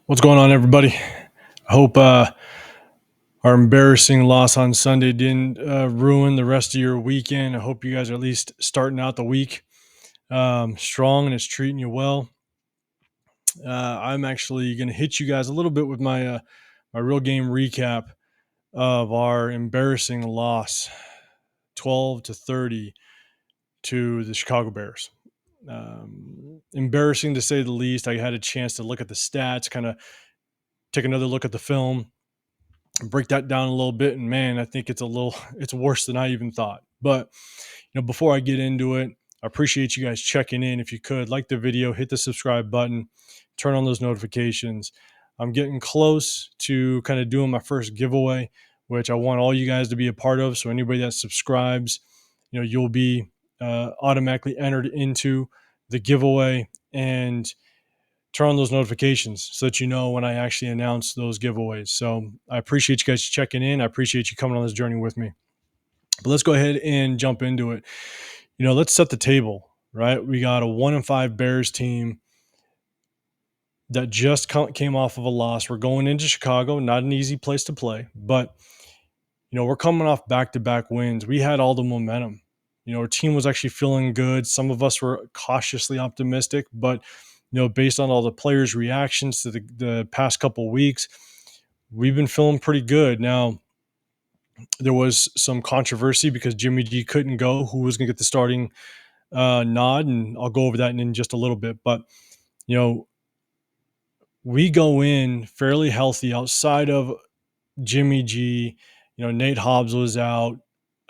What's going on, everybody? I hope our embarrassing loss on Sunday didn't ruin the rest of your weekend. I hope you guys are at least starting out the week strong and it's treating you well. I'm actually going to hit you guys a little bit with my real game recap of our embarrassing loss, 12-30 to the Chicago Bears. Embarrassing to say the least. I had a chance to look at the stats, kind of take another look at the film, break that down a little bit, and man, I think it's worse than I even thought. But before I get into it, I appreciate you guys checking in. If you could like the video, hit the subscribe button, turn on those notifications. I'm getting close to kind of doing my first giveaway, which I want all you guys to be a part of. So anybody that subscribes, you'll be automatically entered into the giveaway, and turn on those notifications so that you know when I actually announce those giveaways. So I appreciate you guys checking in. I appreciate you coming on this journey with me. But let's go ahead and jump into it. Let's set the table, right? We got a 1-5 Bears team that just came off of a loss. We're going into Chicago, not an easy place to play, but we're coming off back-to-back wins. We had all the momentum. Our team was actually feeling good. Some of us were cautiously optimistic, but based on all the players' reactions to the past couple of weeks, we've been feeling pretty good. Now, there was some controversy because Jimmy G couldn't go. Who was going to get the starting nod? And I'll go over that in just a little bit. But you know, we go in fairly healthy outside of Jimmy G. Nate Hobbs was out.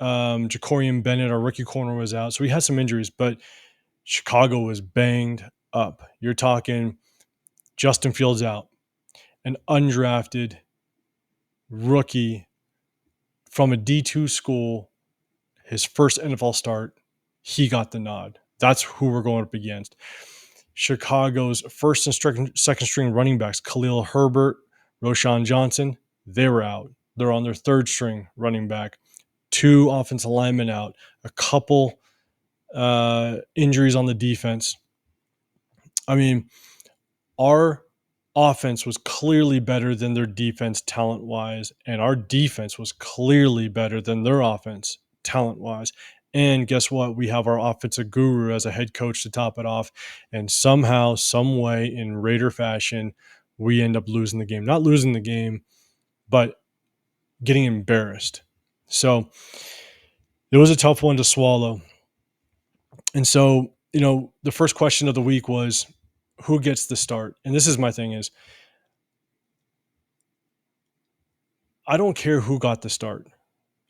Jacorian Bennett, our rookie corner, was out. So we had some injuries, but Chicago was banged up. You're talking Justin Fields out, an undrafted rookie from a D2 school, his first NFL start, he got the nod. That's who we're going up against. Chicago's first and second string running backs, Khalil Herbert, Roshan Johnson, they were out. They're on their third string running back. Two offensive linemen out. A couple injuries on the defense. I mean, our offense was clearly better than their defense talent-wise, and our defense was clearly better than their offense talent-wise. And guess what? We have our offensive guru as a head coach to top it off. And somehow, some way, in Raider fashion, we end up losing the game. Not losing the game, but getting embarrassed. So it was a tough one to swallow. And so, the first question of the week was, who gets the start? And this is my thing is, I don't care who got the start.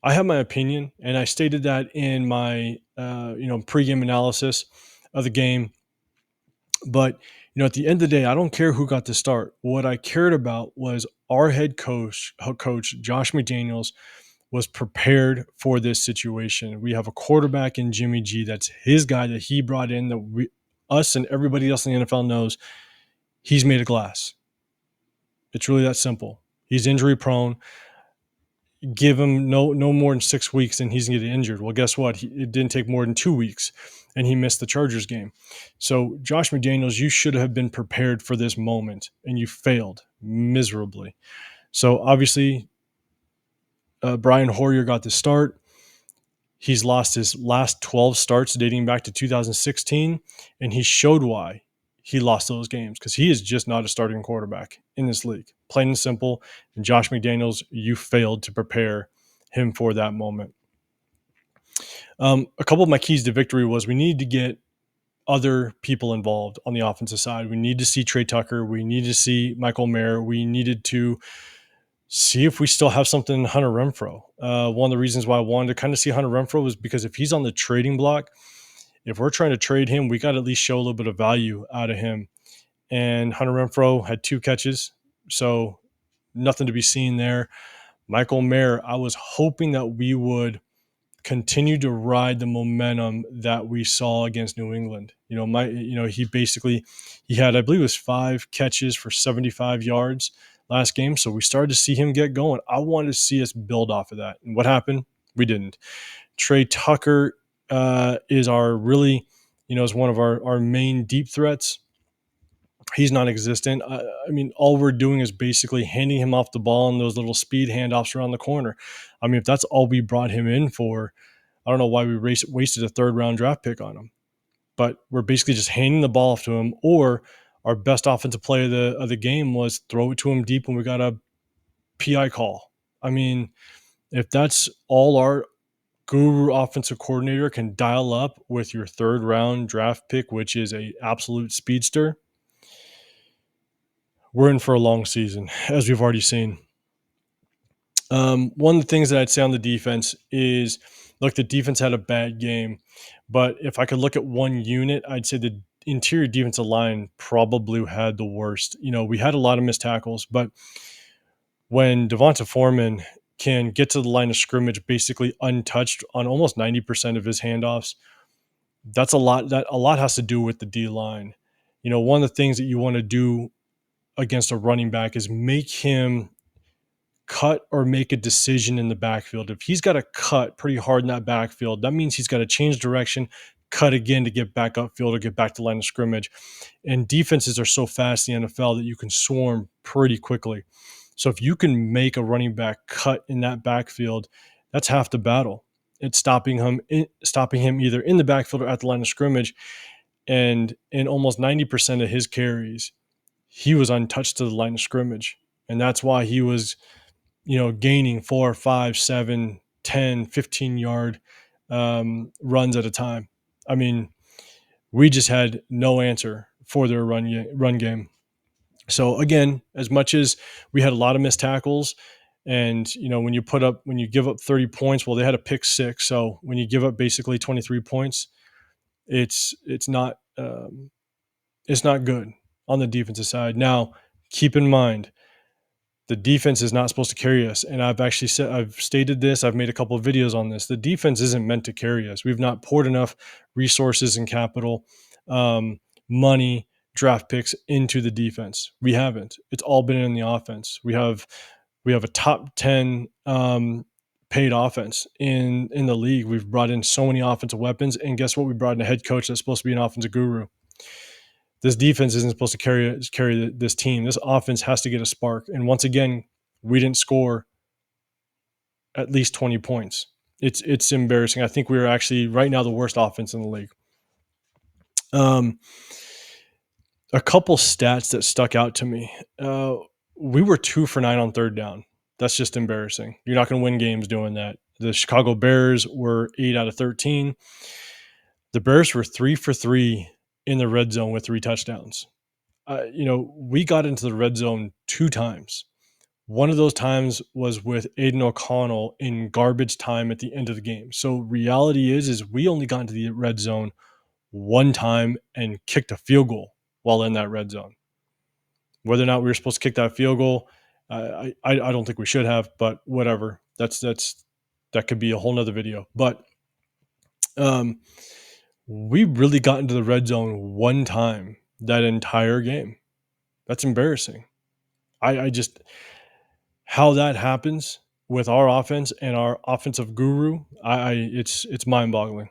I have my opinion, and I stated that in my pregame analysis of the game. But at the end of the day, I don't care who got the start. What I cared about was our head coach Josh McDaniels, was prepared for this situation. We have a quarterback in Jimmy G. That's his guy that he brought in. That us and everybody else in the NFL knows he's made of glass. It's really that simple. He's injury prone. Give him no more than 6 weeks and he's going to get injured. Well, guess what? It didn't take more than 2 weeks and he missed the Chargers game. So Josh McDaniels, you should have been prepared for this moment and you failed miserably. So obviously, Brian Hoyer got the start. He's lost his last 12 starts dating back to 2016, and he showed why he lost those games, because he is just not a starting quarterback in this league. Plain and simple. And Josh McDaniels, you failed to prepare him for that moment. A couple of my keys to victory was we needed to get other people involved on the offensive side. We need to see Trey Tucker. We need to see Michael Mayer. We needed to see if we still have something in Hunter Renfrow. One of the reasons why I wanted to kind of see Hunter Renfrow was because if he's on the trading block, if we're trying to trade him, we got to at least show a little bit of value out of him. And Hunter Renfrow had 2 catches, so nothing to be seen there. Michael Mayer, I was hoping that we would continue to ride the momentum that we saw against New England. He had, I believe it was 5 catches for 75 yards last game. So we started to see him get going. I wanted to see us build off of that. And what happened? We didn't. Trey Tucker is our really, is one of our main deep threats. He's non-existent. I mean, all we're doing is basically handing him off the ball and those little speed handoffs around the corner. I mean, if that's all we brought him in for, I don't know why we wasted a third round draft pick on him. But we're basically just handing the ball off to him. Or our best offensive play of the game was throw it to him deep when we got a PI call. I mean, if that's all our guru offensive coordinator can dial up with your third round draft pick, which is a absolute speedster, we're in for a long season, as we've already seen. One of the things that I'd say on the defense is, look, the defense had a bad game, but if I could look at one unit, I'd say the interior defensive line probably had the worst. We had a lot of missed tackles, but when Devonta Foreman can get to the line of scrimmage basically untouched on almost 90% of his handoffs, that's a lot. That a lot has to do with the D line. One of the things that you want to do against a running back is make him cut or make a decision in the backfield. If he's got to cut pretty hard in that backfield, that means he's got to change direction, cut again to get back upfield or get back to line of scrimmage. And defenses are so fast in the NFL that you can swarm pretty quickly. So if you can make a running back cut in that backfield, that's half the battle. It's stopping him either in the backfield or at the line of scrimmage. And in almost 90% of his carries, he was untouched to the line of scrimmage. And that's why he was gaining 4, 5, 7, 10, 15-yard runs at a time. I mean, we just had no answer for their run game. So again, as much as we had a lot of missed tackles, and when you give up 30 points, well, they had a pick six. So when you give up basically 23 points, it's not good on the defensive side. Now, keep in mind, the defense is not supposed to carry us. And I've stated this, I've made a couple of videos on this. The defense isn't meant to carry us. We've not poured enough resources and capital, money, draft picks into the defense. We haven't. It's all been in the offense. We have a top 10 paid offense in the league. We've brought in so many offensive weapons. And guess what? We brought in a head coach that's supposed to be an offensive guru. This defense isn't supposed to carry this team. This offense has to get a spark. And once again, we didn't score at least 20 points. It's embarrassing. I think we're actually right now the worst offense in the league. A couple stats that stuck out to me. We were 2 for 9 on third down. That's just embarrassing. You're not going to win games doing that. The Chicago Bears were 8 out of 13. The Bears were 3 for 3 in the red zone with 3 touchdowns. We got into the red zone 2 times. One of those times was with Aiden O'Connell in garbage time at the end of the game. So reality is we only got into the red zone 1 time and kicked a field goal while in that red zone. Whether or not we were supposed to kick that field goal, I don't think we should have, but whatever. That could be a whole nother video. But we really got into the red zone 1 time that entire game. That's embarrassing. I just, how that happens with our offense and our offensive guru, it's mind-boggling.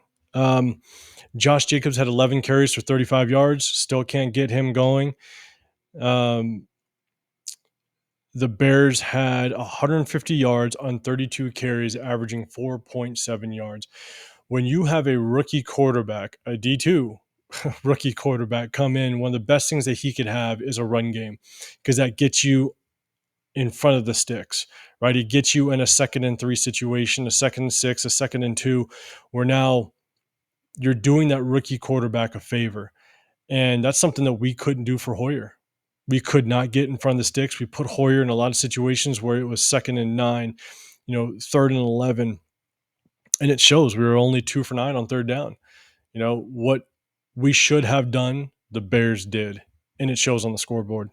Josh Jacobs had 11 carries for 35 yards. Still can't get him going. The Bears had 150 yards on 32 carries, averaging 4.7 yards. When you have a rookie quarterback, a D2 rookie quarterback come in, one of the best things that he could have is a run game, because that gets you in front of the sticks, right? It gets you in a 2nd and 3 situation, a 2nd and 6, a 2nd and 2, where now you're doing that rookie quarterback a favor. And that's something that we couldn't do for Hoyer. We could not get in front of the sticks. We put Hoyer in a lot of situations where it was 2nd and 9, 3rd and 11. And it shows. We were only 2 for 9 on third down. What we should have done, the Bears did. And it shows on the scoreboard.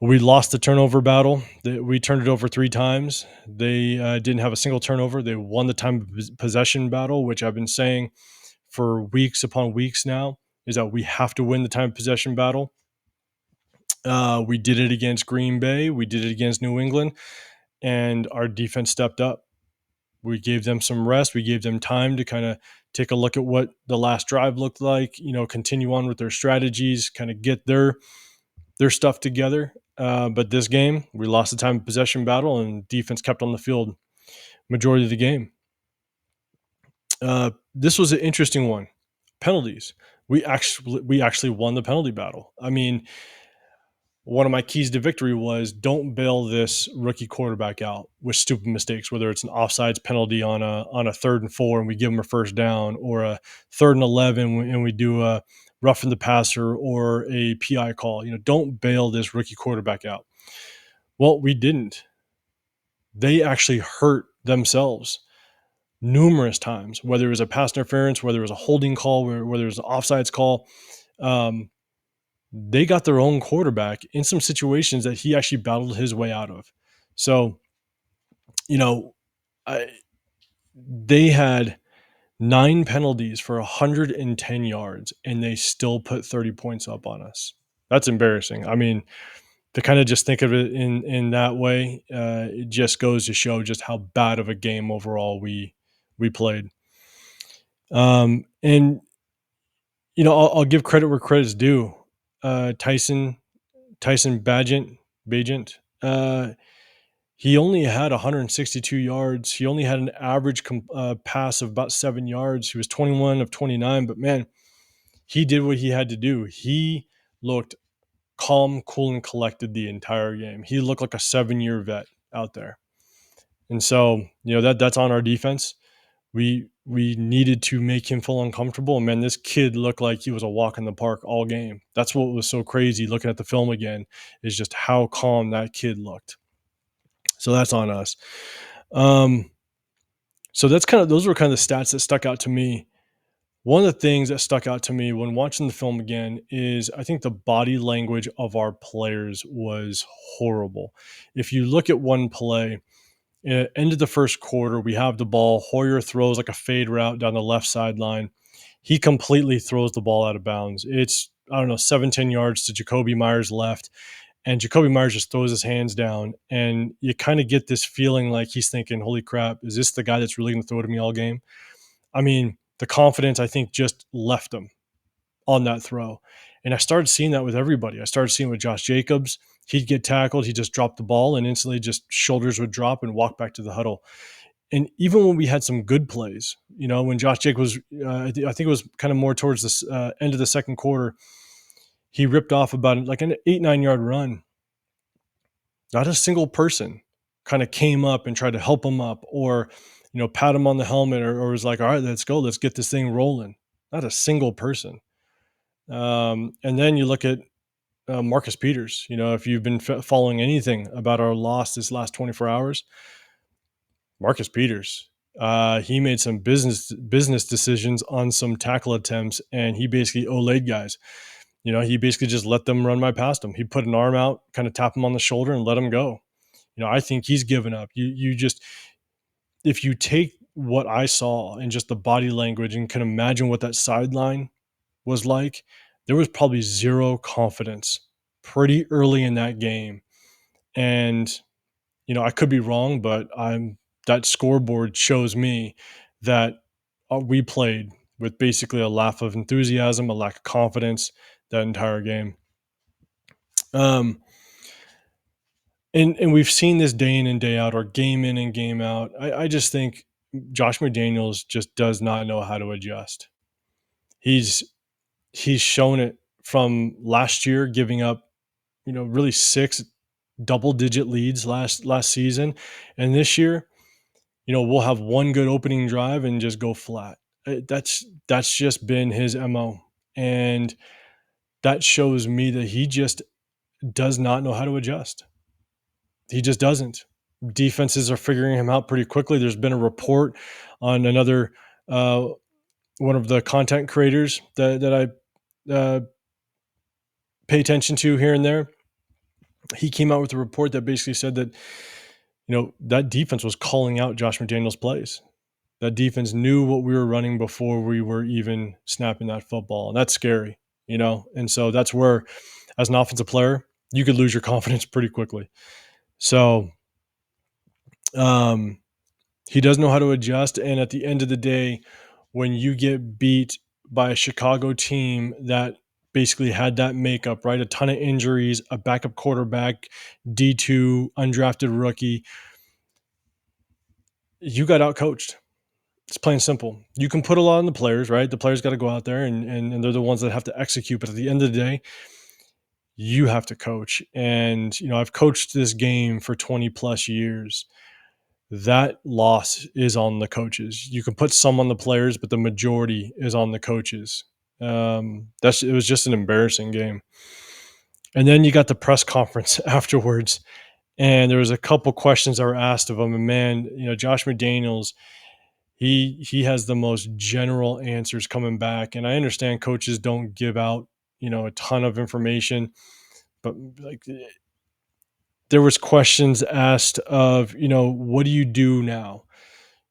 We lost the turnover battle. We turned it over 3 times. They didn't have a single turnover. They won the time possession battle, which I've been saying for weeks upon weeks now, is that we have to win the time possession battle. We did it against Green Bay. We did it against New England. And our defense stepped up. We gave them some rest. We gave them time to kind of take a look at what the last drive looked like, continue on with their strategies, kind of get their stuff together. But this game, we lost the time of possession battle, and defense kept on the field majority of the game. This was an interesting one. Penalties. We actually won the penalty battle. I mean, one of my keys to victory was don't bail this rookie quarterback out with stupid mistakes, whether it's an offsides penalty on a 3rd and 4 and we give him a first down, or a 3rd and 11 and we do a roughing the passer or a PI call. Don't bail this rookie quarterback out. Well, we didn't. They actually hurt themselves numerous times, whether it was a pass interference, whether it was a holding call, whether it was an offsides call. They got their own quarterback in some situations that he actually battled his way out of. So, you know, they had 9 penalties for 110 yards, and they still put 30 points up on us. That's embarrassing. I mean, to kind of just think of it in that way, it just goes to show just how bad of a game overall we played. And I'll give credit where credit's due. Tyson Bagent, he only had 162 yards. He only had an average pass of about 7 yards. He was 21 of 29, but man, he did what he had to do. He looked calm, cool, and collected the entire game. He looked like a 7-year vet out there. And so, that's on our defense. We needed to make him feel uncomfortable. And man, this kid looked like he was a walk in the park all game. That's what was so crazy looking at the film again, is just how calm that kid looked. So that's on us. So those were kind of the stats that stuck out to me. One of the things that stuck out to me when watching the film again is I think the body language of our players was horrible. If you look at one play, end of the first quarter, we have the ball. Hoyer throws like a fade route down the left sideline. He completely throws the ball out of bounds. It's, 7-10 yards to Jakobi Meyers left. And Jakobi Meyers just throws his hands down. And you kind of get this feeling like he's thinking, holy crap, is this the guy that's really going to throw it to me all game? I mean, the confidence, I think, just left him on that throw. And I started seeing that with everybody. I started seeing with Josh Jacobs. He'd get tackled. He just dropped the ball and instantly just shoulders would drop and walk back to the huddle. And even when we had some good plays, when Josh Jacobs, I think it was kind of more towards the end of the second quarter, he ripped off about like an 8-9 yard run. Not a single person kind of came up and tried to help him up, or, pat him on the helmet, or was like, all right, let's go. Let's get this thing rolling. Not a single person. And then you look at Marcus Peters. If you've been following anything about our loss this last 24 hours, Marcus Peters, he made some business decisions on some tackle attempts, and he basically olayed guys. He basically just let them run by past him. He put an arm out, kind of tap him on the shoulder, and let him go. I think he's given up. You just, if you take what I saw and just the body language and can imagine what that sideline was like, there was probably zero confidence pretty early in that game. And, I could be wrong, but that scoreboard shows me that we played with basically a lack of enthusiasm, a lack of confidence that entire game. And we've seen this day in and day out, or game in and game out. I just think Josh McDaniels just does not know how to adjust. He's shown it from last year, giving up, really 6 double-digit leads last season, and this year, we'll have one good opening drive and just go flat. That's just been his MO, and that shows me that he just does not know how to adjust. He just doesn't. Defenses are figuring him out pretty quickly. There's been a report on another one of the content creators that I pay attention to here and there. He came out with a report that basically said that, that defense was calling out Josh McDaniels' plays. That defense knew what we were running before we were even snapping that football. And that's scary, And so that's where, as an offensive player, you could lose your confidence pretty quickly. So he does know how to adjust. And at the end of the day, when you get beat by a Chicago team that basically had that makeup, right? A ton of injuries, a backup quarterback, D2, undrafted rookie. You got outcoached. It's plain and simple. You can put a lot on the players, right? The players got to go out there and they're the ones that have to execute. But at the end of the day, you have to coach. And, I've coached this game for 20 plus years. That loss is on the coaches. You can put some on the players, but the majority is on the coaches. It was just an embarrassing game. And then you got the press conference afterwards, and there was a couple questions that were asked of him. And man, Josh McDaniels, he has the most general answers coming back. And I understand coaches don't give out a ton of information, but like there was questions asked of what do you do now?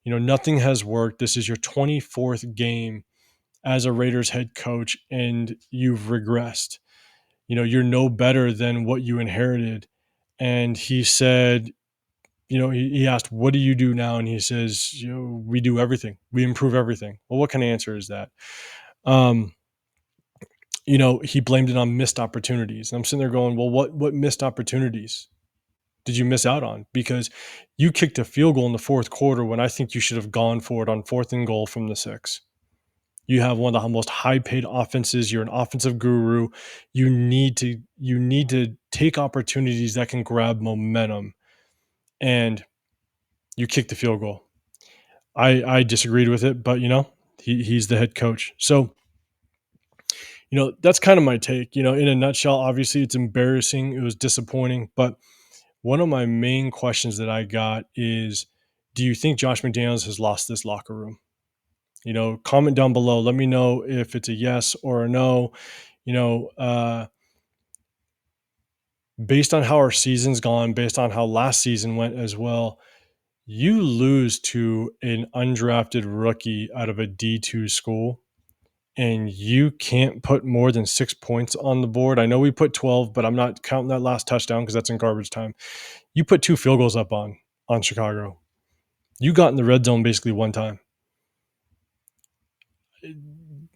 Nothing has worked. This is your 24th game as a Raiders head coach, and you've regressed. You're no better than what you inherited. And he said, he asked, what do you do now? And he says, we do everything. We improve everything. Well, what kind of answer is that? Um, he blamed it on missed opportunities. And I'm sitting there going, well, what missed opportunities did you miss out on? Because you kicked a field goal in the fourth quarter when I think you should have gone for it on 4th and goal from the 6. You have one of the most high-paid offenses. You're an offensive guru. You need to take opportunities that can grab momentum, and you kick the field goal. I disagreed with it, but he's the head coach. So, that's kind of my take. In a nutshell, obviously it's embarrassing. It was disappointing, but one of my main questions that I got is, do you think Josh McDaniels has lost this locker room? Comment down below. Let me know if it's a yes or a no. You know, uh, Based on how our season's gone, based on how last season went as well, you lose to an undrafted rookie out of a D2 school, and you can't put more than 6 points on the board. I know we put 12, but I'm not counting that last touchdown because that's in garbage time. You put 2 field goals up on Chicago. You got in the red zone basically one time.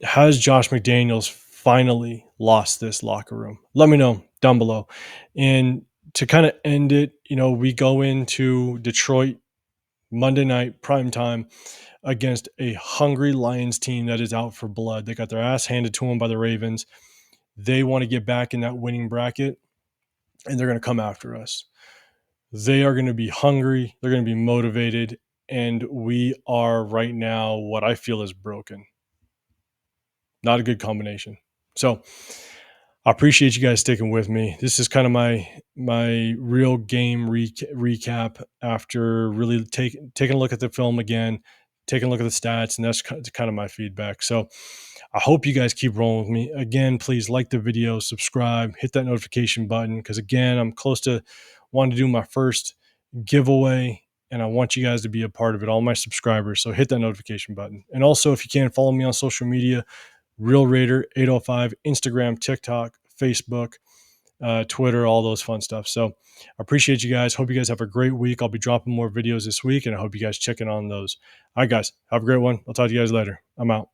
Has Josh McDaniels finally lost this locker room? Let me know down below. And to kind of end it, we go into Detroit Monday night prime time against a hungry Lions team that is out for blood. They got their ass handed to them by the Ravens. They want to get back in that winning bracket, and they're going to come after us. They are going to be hungry. They're going to be motivated. And we are right now what I feel is broken. Not a good combination. So I appreciate you guys sticking with me. This is kind of my real game recap after really taking a look at the film again, taking a look at the stats, and that's kind of my feedback. So I hope you guys keep rolling with me. Again, please like the video, subscribe, hit that notification button, because again, I'm close to wanting to do my first giveaway, and I want you guys to be a part of it, all my subscribers. So hit that notification button. And also, if you can, follow me on social media, Real Raider 805, Instagram, TikTok, Facebook, Twitter, all those fun stuff. So I appreciate you guys. Hope you guys have a great week. I'll be dropping more videos this week, and I hope you guys check in on those. All right, guys, have a great one. I'll talk to you guys later. I'm out.